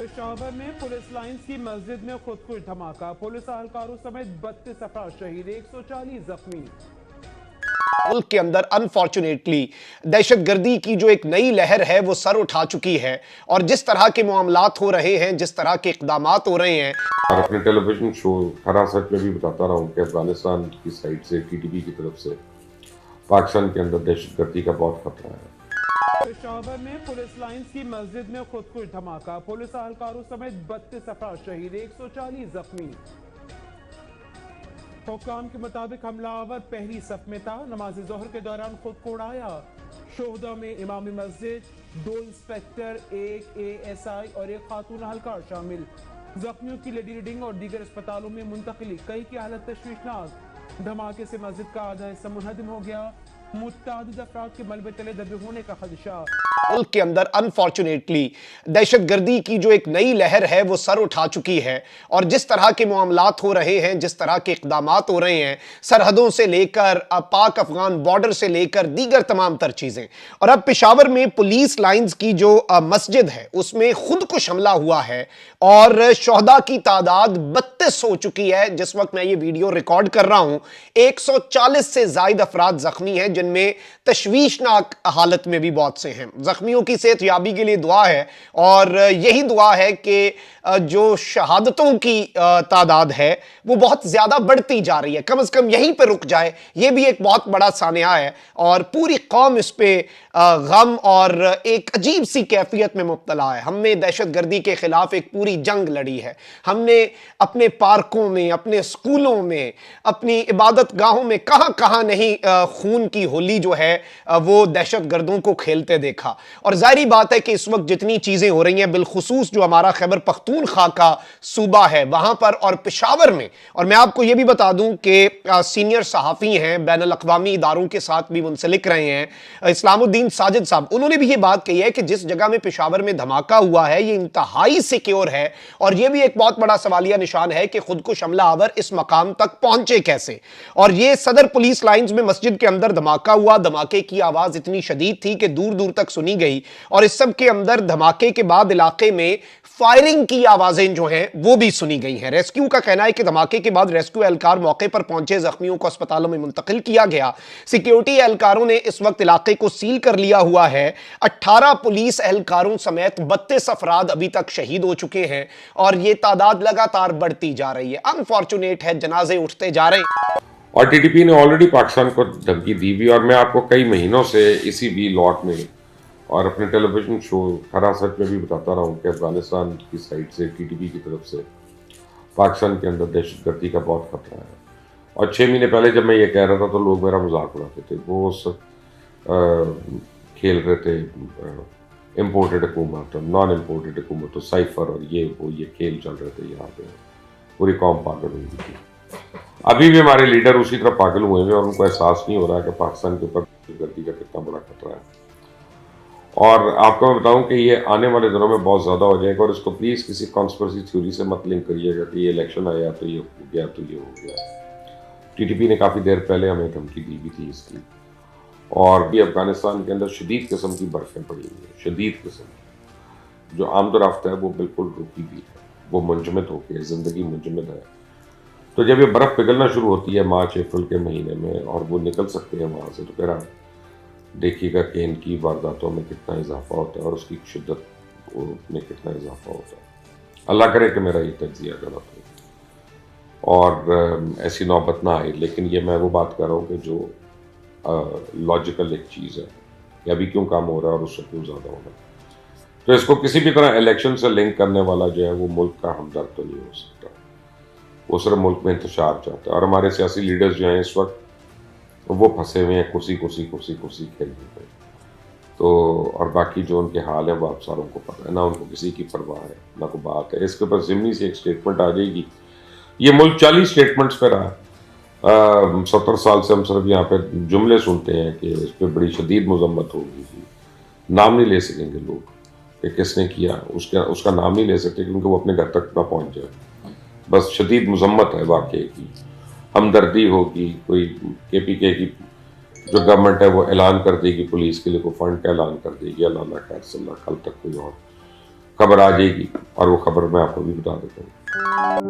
पेशावर में police lines की मस्जिद में खुदकुश धमाका, पुलिस एहलकारों समेत 32 अफराद शहीद, 140 जख्मी। मुल्क के अंदर अनफॉर्चुनेटली दहशतगर्दी की जो एक नई लहर है वो सर उठा चुकी है और जिस तरह के मामलात हो रहे हैं, जिस तरह के इक़दामात हो रहे हैं। और अपने टेलीविजन शो हरा सच में भी बताता रहा हूँ कि अफगानिस्तान की साइड से टीटीपी की तरफ से पाकिस्तान के अंदर दहशतगर्दी का बहुत खतरा है। पेशावर में पुलिस लाइंस की मस्जिद में खुदकुश धमाका, पुलिस एहलकारों समेत 32 अफराद शहीद, 140 जख्मी। हुक्काम के मुताबिक हमलावर पहली सफ में था, नमाज जोहर के दौरान खुद को उड़ाया। शोहदा में इमाम मस्जिद, 2 इंस्पेक्टर, 1 ASI और 1 खातून एहलकार शामिल। जख्मियों की लेडी रीडिंग और दीगर अस्पतालों में मुंतकिली, कई की हालत तशवीशनाक। धमाके से मस्जिद का आधा हिस्सा मुनहदम हो गया, मुतअद्दिद अफराद के मलबे तले दबे होने का खदशा। मुल्क के अंदर अनफॉर्चुनेटली दहशतगर्दी की जो एक नई लहर है वो सर उठा चुकी है और जिस तरह के मामलात हो रहे हैं, जिस तरह के इक़दामात हो रहे हैं, सरहदों से लेकर पाक अफगान बॉर्डर से लेकर दीगर तमाम तर चीज़ें। और अब पेशावर में पुलिस लाइंस की जो मस्जिद है उसमें खुदकुश हमला हुआ है और शोहदा की तादाद 32 हो चुकी है। जिस वक्त मैं ये वीडियो रिकॉर्ड कर रहा हूं 140 से ज्यादा अफराद जख्मी हैं, जिनमें तशवीशनाक हालत में भी बहुत से हैं। जख्मियों की सेहतयाबी के लिए दुआ है और यही दुआ है कि जो शहादतों की तादाद है वो बहुत ज्यादा बढ़ती जा रही है, कम से कम यहीं पर रुक जाए। ये भी एक बहुत बड़ा सानिया है और पूरी कौम इस पे गम और एक अजीब सी कैफियत में मुब्तला है। हमने दहशतगर्दी के खिलाफ एक पूरी जंग लड़ी है। हमने अपने पार्कों में, अपने स्कूलों में, अपनी इबादत गाहों में कहां कहां नहीं खून की होली जो है वो दहशतगर्दों को खेलते देखा। और जाहिर बात है कि इस वक्त जितनी चीजें हो रही हैं, बिलखुसूस जो हमारा खैबर पख्तूनख्वा का सूबा है वहां पर और पेशावर में, और मैं आपको यह भी बता दूं कि सीनियर सहाफी हैं, बैनुल अक़वामी इदारों के साथ भी मुंसलिक रहे हैं, इस्लामुद्दीन साजिद साहब, उन्होंने भी यह बात कही है कि जिस जगह में पेशावर में धमाका हुआ है ये इंतहाई सिक्योर है। और यह भी एक बहुत बड़ा सवालिया निशान है कि खुदकुश हमलावर इस मकाम तक पहुंचे कैसे। और यह सदर पुलिस लाइंस में मस्जिद के अंदर धमाका हुआ, धमाके की आवाज इतनी शदीद थी कि दूर दूर तक सुनी गई और इस सब के अंदर धमाके के बाद इलाके में फायरिंग की आवाजें जो हैं वो भी सुनी गई हैं। रेस्क्यू का कहना है कि धमाके के बाद रेस्क्यू एहलकार मौके पर पहुंचे, जख्मियों को अस्पतालों में मुंतकिल किया गया। सिक्योरिटी एहलकारों ने इस वक्त इलाके को सील कर लिया हुआ है। 18 पुलिस एहलकारों समेत 32 अफराद अभी तक शहीद हो चुके हैं और यह तादाद लगातार बढ़ती जा रही है। अनफॉर्चुनेट है, जनाजे उठते जा रहे हैं। और टीटीपी ने ऑलरेडी पाकिस्तान को धमकी दी हुई, और मैं आपको कई महीनों से इसी भी लॉट में और अपने टेलीविजन शो हरा सच में भी बताता रहा हूँ कि अफगानिस्तान की साइड से टीटीपी की तरफ से पाकिस्तान के अंदर दहशतगर्दी का बहुत खतरा है। और 6 महीने पहले जब मैं ये कह रहा था तो लोग मेरा मजाक उड़ाते थे, वो खेल रहे थे इम्पोर्टेड हुकूमत और नॉन इम्पोर्टेड हुकूमत, तो साइफर और ये वो ये खेल चल रहे थे। यहाँ पे पूरी कौम पागल हुई थी। अभी भी हमारे लीडर उसी तरह पागल हुए हैं और उनको एहसास नहीं हो रहा कि पाकिस्तान के ऊपर दहशतगर्दी का कितना बड़ा खतरा है। और आपको मैं बताऊं कि ये आने वाले दिनों में बहुत ज़्यादा हो जाएगा। और इसको प्लीज़ किसी कॉन्स्पिरेसी थ्योरी से मत लिंक करिएगा कि ये इलेक्शन आया तो ये हो गया तो ये हो गया। टीटीपी ने काफ़ी देर पहले हमें धमकी दी भी थी इसकी, और भी अफगानिस्तान के अंदर शदीद किस्म की बर्फ़ें पड़ी हुई हैं, शदीद किस्म की। जो आमदोरफ्त है वो बिल्कुल रुकी भी है, वो मुंजमद हो गई, ज़िंदगी मुंजमद है। तो जब ये बर्फ़ पिघलना शुरू होती है मार्च अप्रैल के महीने में और वो निकल सकते हैं वहाँ से, तो फिर आप देखिएगा कि इनकी वारदातों में कितना इजाफा होता है और उसकी शिद्दत में कितना इजाफा होता है। अल्लाह करे कि मेरा ये तज्जिया गलत हो और ऐसी नौबत ना आए। लेकिन ये मैं वो बात कर रहा हूँ कि जो लॉजिकल एक चीज़ है कि अभी क्यों कम हो रहा है और उससे क्यों ज़्यादा हो रहा है। तो इसको किसी भी तरह इलेक्शन से लिंक करने वाला जो है वो मुल्क का हमदर्द तो नहीं हो सकता, वो सिर्फ मुल्क में इंतशार चाहता है। और हमारे सियासी लीडर्स जो हैं इस वक्त वो फंसे हुए हैं, कुर्सी कुर्सी कुर्सी कुर्सी खेल रहे हैं। तो और बाकी जो उनके हाल है वो आप सारों को पता है, ना उनको किसी की परवाह है ना कोई बात है। इसके ऊपर ज़िमनी से एक स्टेटमेंट आ जाएगी। ये मुल्क 40 स्टेटमेंट्स पे रहा। 70 साल से हम सिर्फ यहाँ पे जुमले सुनते हैं कि इस पर बड़ी शदीद मजम्मत होगी। नाम नहीं ले सकेंगे लोग कि किसने किया, उसका नाम नहीं ले सकते क्योंकि वो अपने घर तक ना पहुँच जाए। बस शदीद मजम्मत है वाकई की, हमदर्दी होगी। कोई KPK की जो गवर्नमेंट है वो ऐलान कर देगी पुलिस के लिए, कोई फंड का ऐलान कर देगी, अल्लाह ना खैर सल्ला कल तक कोई और खबर आ जाएगी और वो खबर मैं आपको भी बता देता हूँ।